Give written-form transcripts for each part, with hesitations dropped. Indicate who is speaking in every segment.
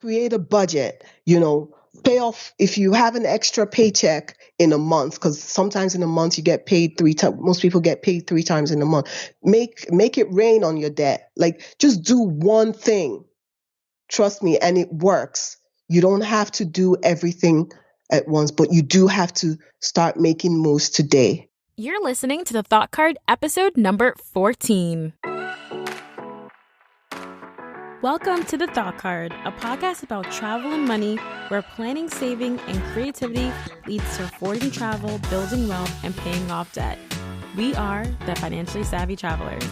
Speaker 1: create a budget, pay off if you have an extra paycheck in a month, because sometimes in a month you get paid 3 times. Most people get paid 3 times in a month. Make it rain on your debt. Like, just do one thing. Trust me, and it works. You don't have to do everything at once, but you do have to start making moves today.
Speaker 2: You're listening to the Thought Card, episode number 14. Welcome to the Thought Card, a podcast about travel and money, where planning, saving, and creativity leads to affording travel, building wealth, and paying off debt. We are the Financially Savvy Travelers.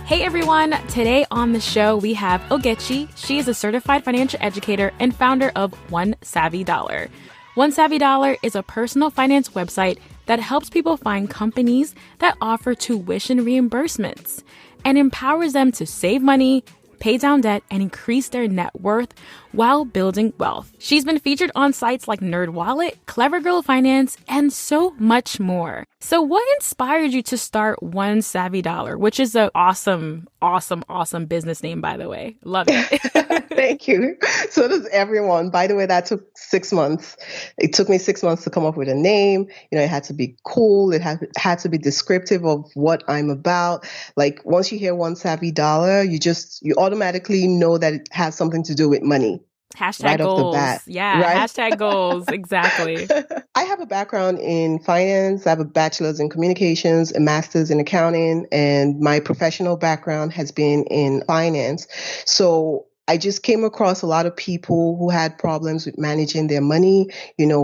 Speaker 2: Hey everyone, today on the show we have Ogechi. She is a certified financial educator and founder of One Savvy Dollar. One Savvy Dollar is a personal finance website that helps people find companies that offer tuition reimbursements and empowers them to save money, pay down debt, and increase their net worth while building wealth. She's been featured on sites like NerdWallet, Clever Girl Finance, and so much more. So what inspired you to start One Savvy Dollar, which is an awesome business name, by the way. Love it.
Speaker 1: Thank you. So does everyone. By the way, that took 6 months. It took me 6 months to come up with a name. It had to be cool. It had to be descriptive of what I'm about. Like, once you hear One Savvy Dollar, you automatically know that it has something to do with money.
Speaker 2: Hashtag
Speaker 1: right
Speaker 2: goals.
Speaker 1: Off the bat,
Speaker 2: yeah,
Speaker 1: right?
Speaker 2: Hashtag goals. Exactly.
Speaker 1: I have a background in finance. I have a bachelor's in communications, a master's in accounting, and my professional background has been in finance. So I just came across a lot of people who had problems with managing their money,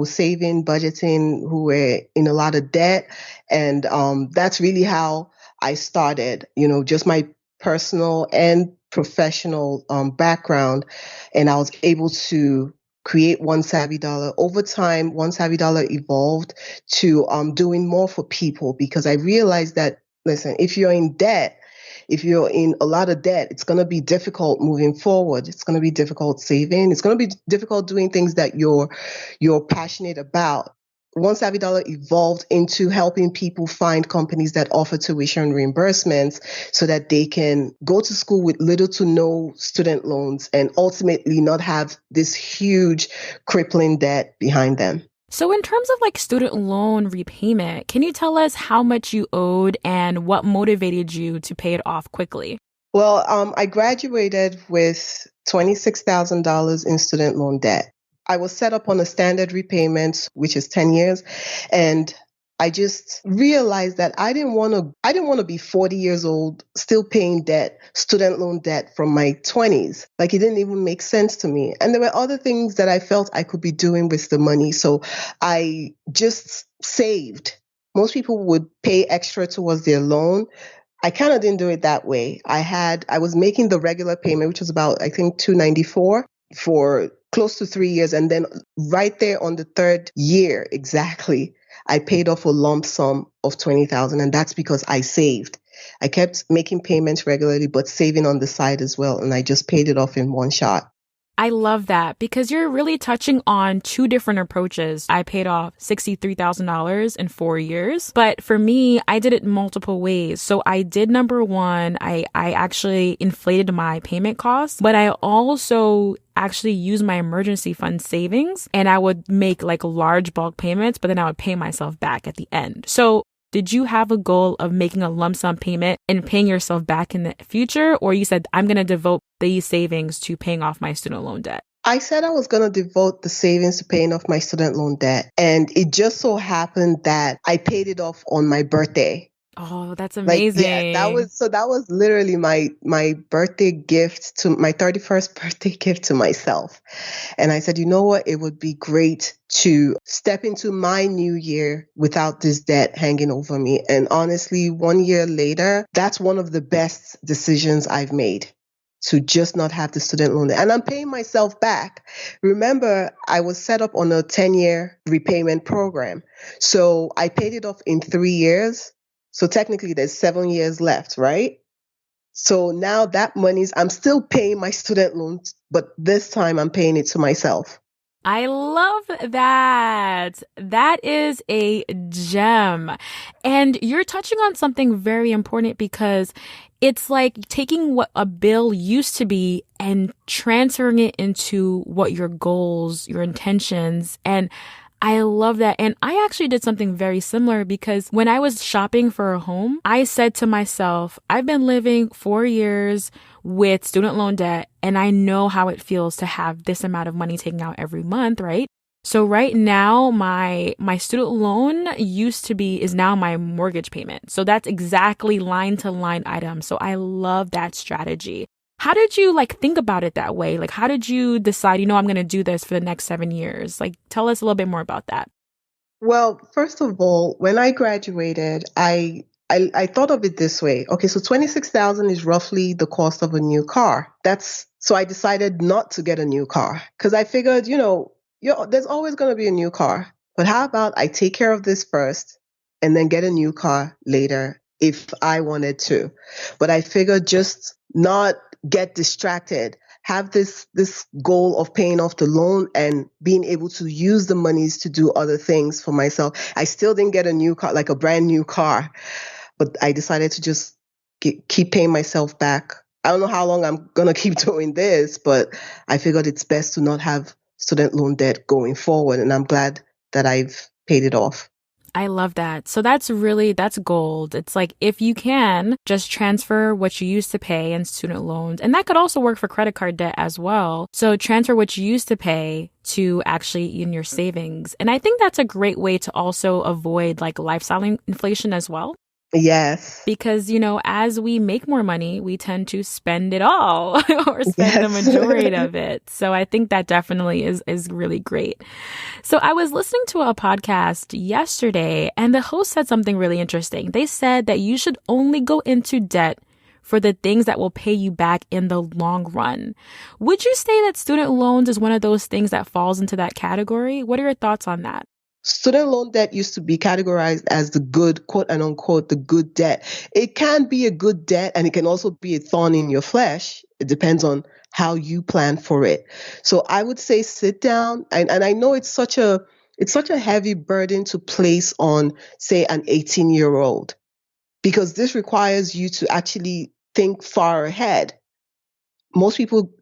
Speaker 1: saving, budgeting, who were in a lot of debt. And that's really how I started, just my personal and professional background. And I was able to create One Savvy Dollar. Over time, One Savvy Dollar evolved to doing more for people, because I realized that, listen, if you're in debt, if you're in a lot of debt, it's going to be difficult moving forward. It's going to be difficult saving. It's going to be difficult doing things that you're passionate about. One Savvy Dollar evolved into helping people find companies that offer tuition reimbursements so that they can go to school with little to no student loans and ultimately not have this huge crippling debt behind them.
Speaker 2: So in terms of student loan repayment, can you tell us how much you owed and what motivated you to pay it off quickly?
Speaker 1: Well, I graduated with $26,000 in student loan debt. I was set up on a standard repayment, which is 10 years. And I just realized that I didn't want to be 40 years old, still paying debt, student loan debt from my 20s. It didn't even make sense to me. And there were other things that I felt I could be doing with the money. So I just saved. Most people would pay extra towards their loan. I kind of didn't do it that way. I was making the regular payment, which was about, I think, $294 for close to 3 years. And then right there on the third year, exactly, I paid off a lump sum of $20,000. And that's because I saved. I kept making payments regularly, but saving on the side as well. And I just paid it off in one shot.
Speaker 2: I love that, because you're really touching on two different approaches. I paid off $63,000 in 4 years, but for me, I did it multiple ways. So I did number one, I actually inflated my payment costs, but I also actually used my emergency fund savings, and I would make large bulk payments, but then I would pay myself back at the end. So did you have a goal of making a lump sum payment and paying yourself back in the future? Or you said, I'm going to devote these savings to paying off my student loan debt?
Speaker 1: I said I was going to devote the savings to paying off my student loan debt. And it just so happened that I paid it off on my birthday.
Speaker 2: Oh, that's amazing.
Speaker 1: That was literally my birthday gift, my 31st birthday gift to myself. And I said, you know what? It would be great to step into my new year without this debt hanging over me. And honestly, 1 year later, that's one of the best decisions I've made, to just not have the student loan. And I'm paying myself back. Remember, I was set up on a 10-year repayment program. So I paid it off in 3 years. So technically there's 7 years left, right? So now that I'm still paying my student loans, but this time I'm paying it to myself.
Speaker 2: I love that. That is a gem. And you're touching on something very important because it's like taking what a bill used to be and transferring it into what your goals, your intentions, and I love that. And I actually did something very similar because when I was shopping for a home, I said to myself, I've been living 4 years with student loan debt and I know how it feels to have this amount of money taken out every month, right? So right now, my student loan is now my mortgage payment. So that's exactly line to line item. So I love that strategy. How did you like think about it that way? Like, how did you decide, I'm going to do this for the next 7 years? Like, tell us a little bit more about that.
Speaker 1: Well, first of all, when I graduated, I thought of it this way. Okay, so 26,000 is roughly the cost of a new car. So I decided not to get a new car because I figured, there's always going to be a new car. But how about I take care of this first and then get a new car later if I wanted to. But I figured just not get distracted, have this goal of paying off the loan and being able to use the monies to do other things for myself. I still didn't get a new car, like a brand new car, but I decided to just keep paying myself back. I don't know how long I'm going to keep doing this, but I figured it's best to not have student loan debt going forward. And I'm glad that I've paid it off.
Speaker 2: I love that. So that's gold. It's like if you can just transfer what you used to pay in student loans, and that could also work for credit card debt as well. So transfer what you used to pay to actually in your savings. And I think that's a great way to also avoid like lifestyle inflation as well.
Speaker 1: Yes.
Speaker 2: Because, as we make more money, we tend to spend it all or spend the
Speaker 1: Yes.
Speaker 2: majority of it. So I think that definitely is really great. So I was listening to a podcast yesterday and the host said something really interesting. They said that you should only go into debt for the things that will pay you back in the long run. Would you say that student loans is one of those things that falls into that category? What are your thoughts on that?
Speaker 1: Student loan debt used to be categorized as the good, quote and unquote, the good debt. It can be a good debt and it can also be a thorn in your flesh. It depends on how you plan for it. So I would say sit down and I know it's such a heavy burden to place on, say, an 18-year-old because this requires you to actually think far ahead. Most people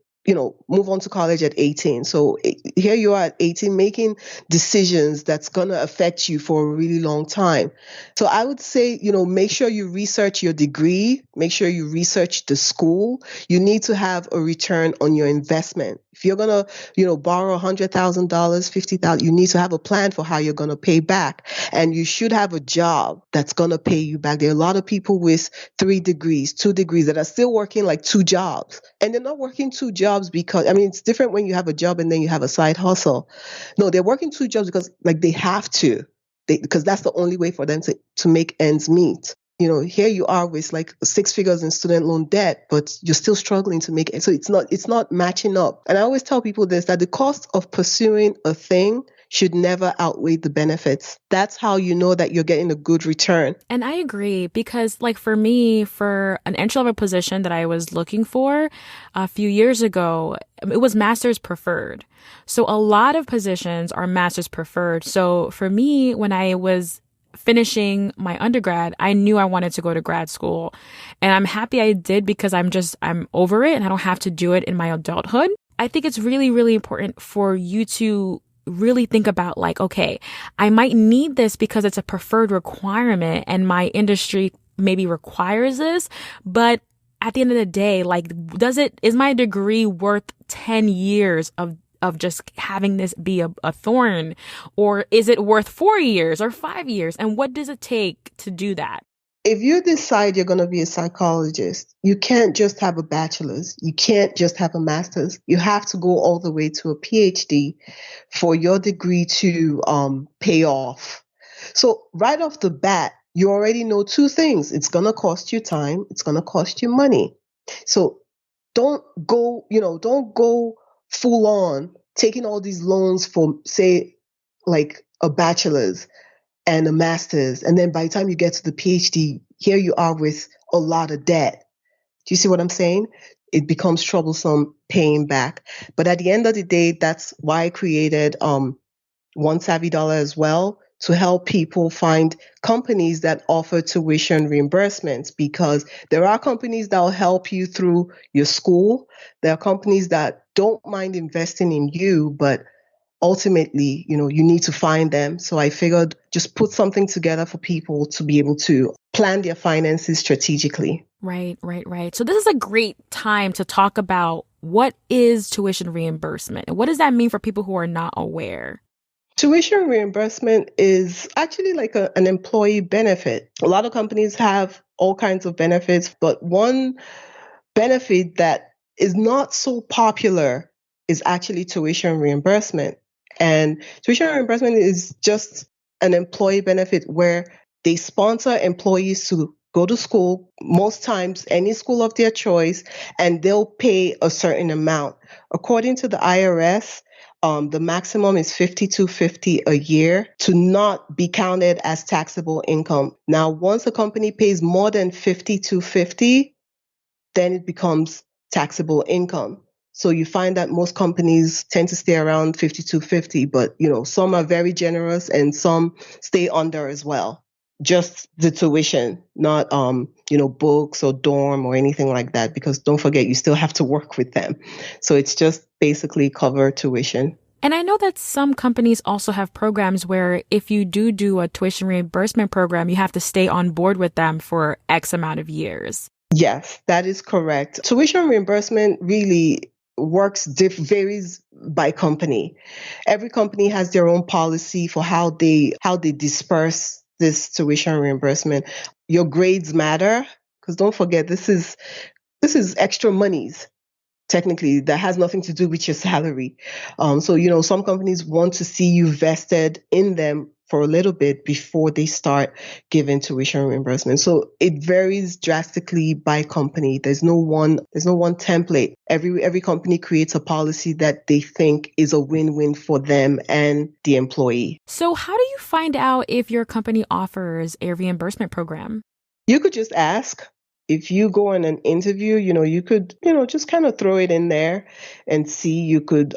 Speaker 1: move on to college at 18. So here you are at 18 making decisions that's going to affect you for a really long time. So I would say, make sure you research your degree, make sure you research the school. You need to have a return on your investment. If you're going to, borrow $100,000, 50,000, you need to have a plan for how you're going to pay back. And you should have a job that's going to pay you back. There are a lot of people with 3 degrees, 2 degrees that are still working like 2 jobs. And they're not working 2 jobs because, it's different when you have a job and then you have a side hustle. No, they're working 2 jobs because like they have to, because that's the only way for them to make ends meet. Here you are with like 6 figures in student loan debt, but you're still struggling to make it. So it's not matching up. And I always tell people this, that the cost of pursuing a thing should never outweigh the benefits. That's how you know that you're getting a good return.
Speaker 2: And I agree because like for me, for an entry-level position that I was looking for a few years ago, it was master's preferred. So a lot of positions are master's preferred. So for me, when I was finishing my undergrad, I knew I wanted to go to grad school. And I'm happy I did because I'm over it and I don't have to do it in my adulthood. I think it's really, really important for you to really think about like, okay, I might need this because it's a preferred requirement and my industry maybe requires this, but at the end of the day, like, is my degree worth 10 years of just having this be a thorn, or is it worth 4 years or 5 years? And what does it take to do that?
Speaker 1: If you decide you're going to be a psychologist, you can't just have a bachelor's. You can't just have a master's. You have to go all the way to a PhD for your degree to pay off. So right off the bat, you already know 2 things. It's going to cost you time. It's going to cost you money. So don't go full on taking all these loans for, say, like a bachelor's and a master's. And then by the time you get to the PhD, here you are with a lot of debt. Do you see what I'm saying? it becomes troublesome paying back. But at the end of the day, that's why I created One Savvy Dollar as well, to help people find companies that offer tuition reimbursements, because there are companies that will help you through your school. There are companies that don't mind investing in you, but ultimately, you need to find them. So I figured just put something together for people to be able to plan their finances strategically.
Speaker 2: Right, right, right. So this is a great time to talk about what is tuition reimbursement and what does that mean for people who are not aware?
Speaker 1: Tuition reimbursement is actually like an employee benefit. A lot of companies have all kinds of benefits, but one benefit that is not so popular is actually tuition reimbursement. And tuition reimbursement is just an employee benefit where they sponsor employees to go to school, most times any school of their choice, and they'll pay a certain amount. According to the IRS, the maximum is $5,250 a year to not be counted as taxable income. Now, once a company pays more than $5,250, then it becomes taxable income. So you find that most companies tend to stay around $5,250, but some are very generous and some stay under as well. Just the tuition, not books or dorm or anything like that, because don't forget you still have to work with them. So it's just basically cover tuition.
Speaker 2: And I know that some companies also have programs where if you do a tuition reimbursement program, you have to stay on board with them for X amount of years.
Speaker 1: Yes, that is correct. Tuition reimbursement really varies by company. Every company has their own policy for how they disperse this tuition reimbursement. Your grades matter, because don't forget this is extra monies. Technically, that has nothing to do with your salary. So some companies want to see you vested in them for a little bit before they start giving tuition reimbursement. So it varies drastically by company. There's no one template. Every company creates a policy that they think is a win-win for them and the employee.
Speaker 2: So how do you find out if your company offers a reimbursement program?
Speaker 1: You could just ask. If you go on an interview, you could, just kind of throw it in there and see. You could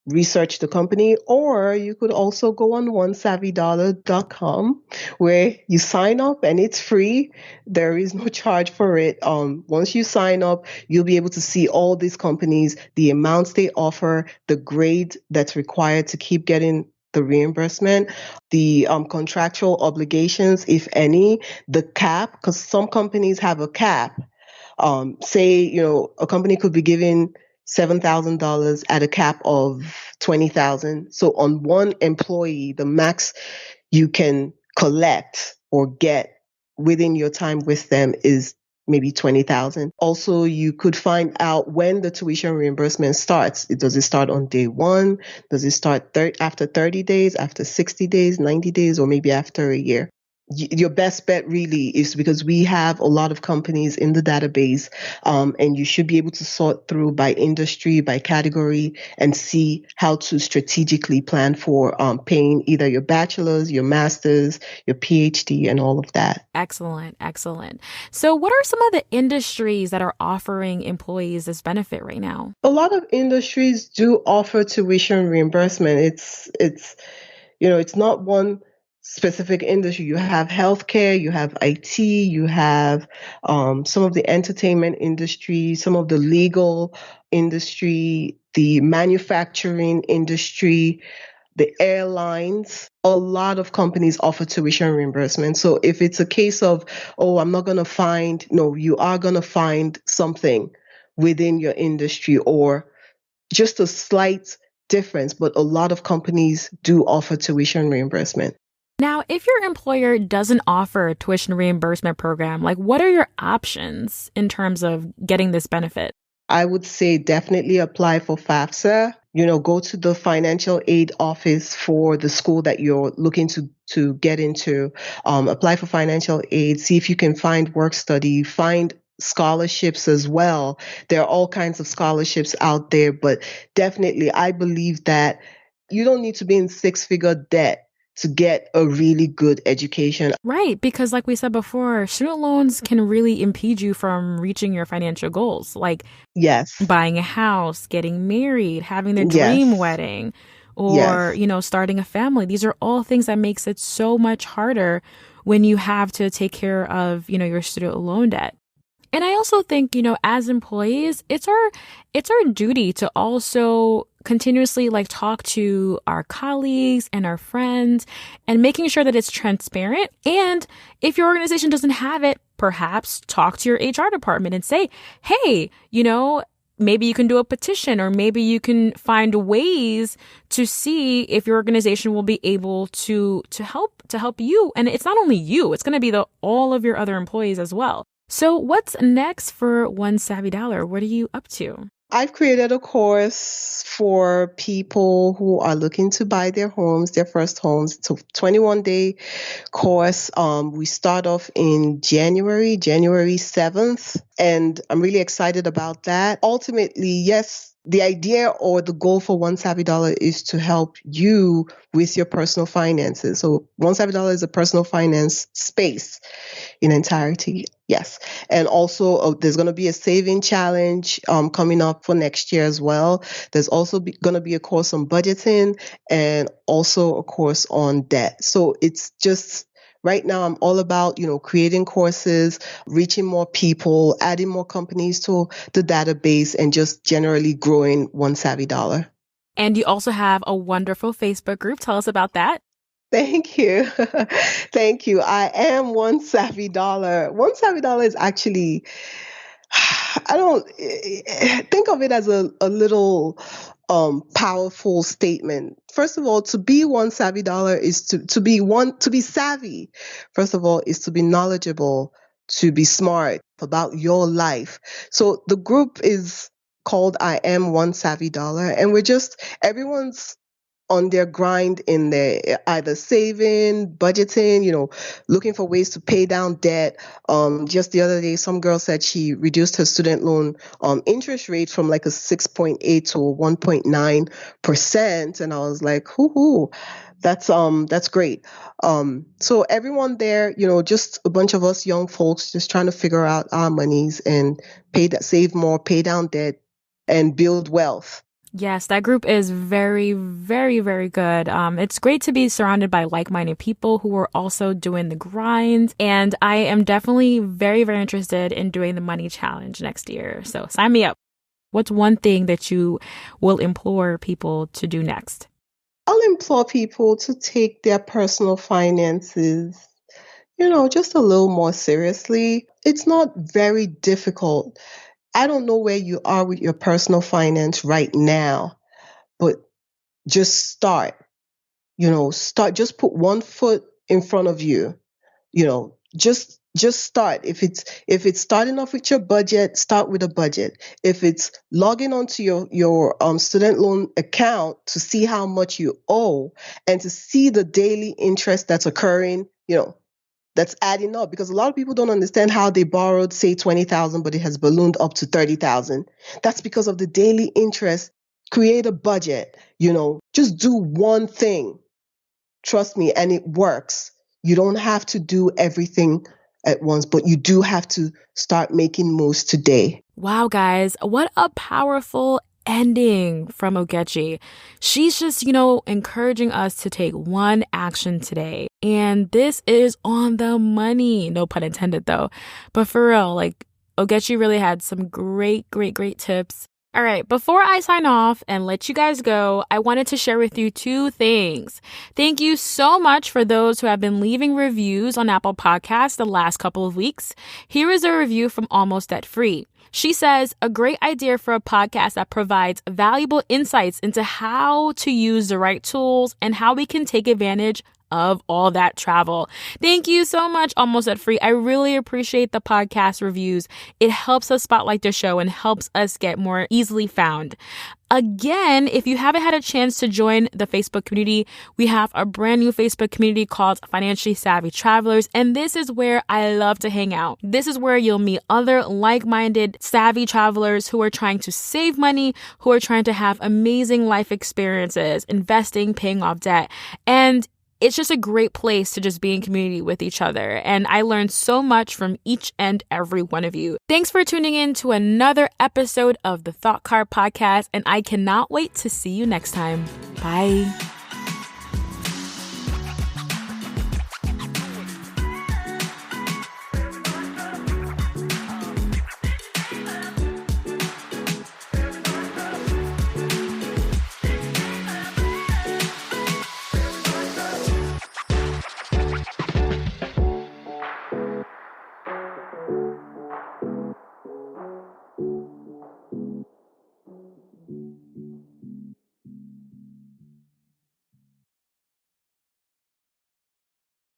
Speaker 1: research the company, or you could also go on onesavvydollar.com where you sign up and it's free. There is no charge for it. Once you sign up, you'll be able to see all these companies, the amounts they offer, the grade that's required to keep getting the reimbursement, the contractual obligations, if any, the cap, because some companies have a cap. Say, a company could be giving $7,000 at a cap of $20,000. So on one employee, the max you can collect or get within your time with them is maybe $20,000. Also, you could find out when the tuition reimbursement starts. Does it start on day one? Does it start after 30 days, after 60 days, 90 days, or maybe after a year? Your best bet really is, because we have a lot of companies in the database, and you should be able to sort through by industry, by category, and see how to strategically plan for paying either your bachelor's, your master's, your PhD, and all of that.
Speaker 2: Excellent, excellent. So what are some of the industries that are offering employees this benefit right now?
Speaker 1: A lot of industries do offer tuition reimbursement. It's not one specific industry. You have healthcare, you have IT, you have some of the entertainment industry, some of the legal industry, the manufacturing industry, the airlines. A lot of companies offer tuition reimbursement. So if it's a case of, I'm not going to find, no, you are going to find something within your industry, or just a slight difference, but a lot of companies do offer tuition reimbursement.
Speaker 2: Now, if your employer doesn't offer a tuition reimbursement program, what are your options in terms of getting this benefit?
Speaker 1: I would say definitely apply for FAFSA. Go to the financial aid office for the school that you're looking to get into. Apply for financial aid. See if you can find work study, find scholarships as well. There are all kinds of scholarships out there, but definitely I believe that you don't need to be in six-figure debt to get a really good education.
Speaker 2: Right, because like we said before, student loans can really impede you from reaching your financial goals, like
Speaker 1: Yes,
Speaker 2: buying a house, getting married, having the dream
Speaker 1: yes,
Speaker 2: wedding, or,
Speaker 1: yes.
Speaker 2: starting a family. These are all things that makes it so much harder when you have to take care of, your student loan debt. And I also think, as employees, it's our duty to also continuously talk to our colleagues and our friends and making sure that it's transparent. And if your organization doesn't have it, perhaps talk to your HR department and say, hey, maybe you can do a petition, or maybe you can find ways to see if your organization will be able to help you. And it's not only you, it's going to be all of your other employees as well. So what's next for One Savvy Dollar? What are you up to?
Speaker 1: I've created a course for people who are looking to buy their first homes. It's a 21-day course. We start off in January 7th, and I'm really excited about that. Ultimately, yes, the idea or the goal for One Savvy Dollar is to help you with your personal finances. So One Savvy Dollar is a personal finance space in entirety. Yes. And also there's going to be a saving challenge coming up for next year as well. There's also going to be a course on budgeting and also a course on debt. So it's just right now I'm all about, creating courses, reaching more people, adding more companies to the database, and just generally growing One Savvy Dollar.
Speaker 2: And you also have a wonderful Facebook group. Tell us about that.
Speaker 1: Thank you. Thank you. I am One Savvy Dollar. One Savvy Dollar is actually, I don't think of it as a little powerful statement. First of all, to be One Savvy Dollar is to be savvy. First of all, is to be knowledgeable, to be smart about your life. So the group is called I Am One Savvy Dollar, and everyone's on their grind in their either saving, budgeting, looking for ways to pay down debt. Just the other day, some girl said she reduced her student loan interest rate from like a 6.8 to 1.9%. And I was like, hoo, that's great. So everyone there, just a bunch of us young folks just trying to figure out our monies and save more, pay down debt, and build wealth.
Speaker 2: Yes, that group is very, very, very good. It's great to be surrounded by like-minded people who are also doing the grind. And I am definitely very, very interested in doing the money challenge next year. So sign me up. What's one thing that you will implore people to do next?
Speaker 1: I'll implore people to take their personal finances, just a little more seriously. It's not very difficult. I don't know where you are with your personal finance right now, but just start, just put one foot in front of you, just start. If it's starting off with your budget, start with a budget. If it's logging onto your student loan account to see how much you owe and to see the daily interest that's occurring, that's adding up, because a lot of people don't understand how they borrowed, say, 20,000, but it has ballooned up to 30,000. That's because of the daily interest. Create a budget, just do one thing. Trust me, and it works. You don't have to do everything at once, but you do have to start making moves today.
Speaker 2: Wow, guys, what a powerful ending from Ogechi. She's just, encouraging us to take one action today. And this is on the money. No pun intended, though. But for real, Ogechi really had some great, great, great tips. All right, before I sign off and let you guys go, I wanted to share with you two things. Thank you so much for those who have been leaving reviews on Apple Podcasts the last couple of weeks. Here is a review from Almost Debt Free. She says, a great idea for a podcast that provides valuable insights into how to use the right tools and how we can take advantage of all that travel. Thank you so much, Almost Debt Free. I really appreciate the podcast reviews. It helps us spotlight the show and helps us get more easily found. Again, if you haven't had a chance to join the Facebook community, we have a brand new Facebook community called Financially Savvy Travelers, and this is where I love to hang out. This is where you'll meet other like-minded savvy travelers who are trying to save money, who are trying to have amazing life experiences, investing, paying off debt. And it's just a great place to just be in community with each other. And I learned so much from each and every one of you. Thanks for tuning in to another episode of the Thought Card Podcast, and I cannot wait to see you next time. Bye.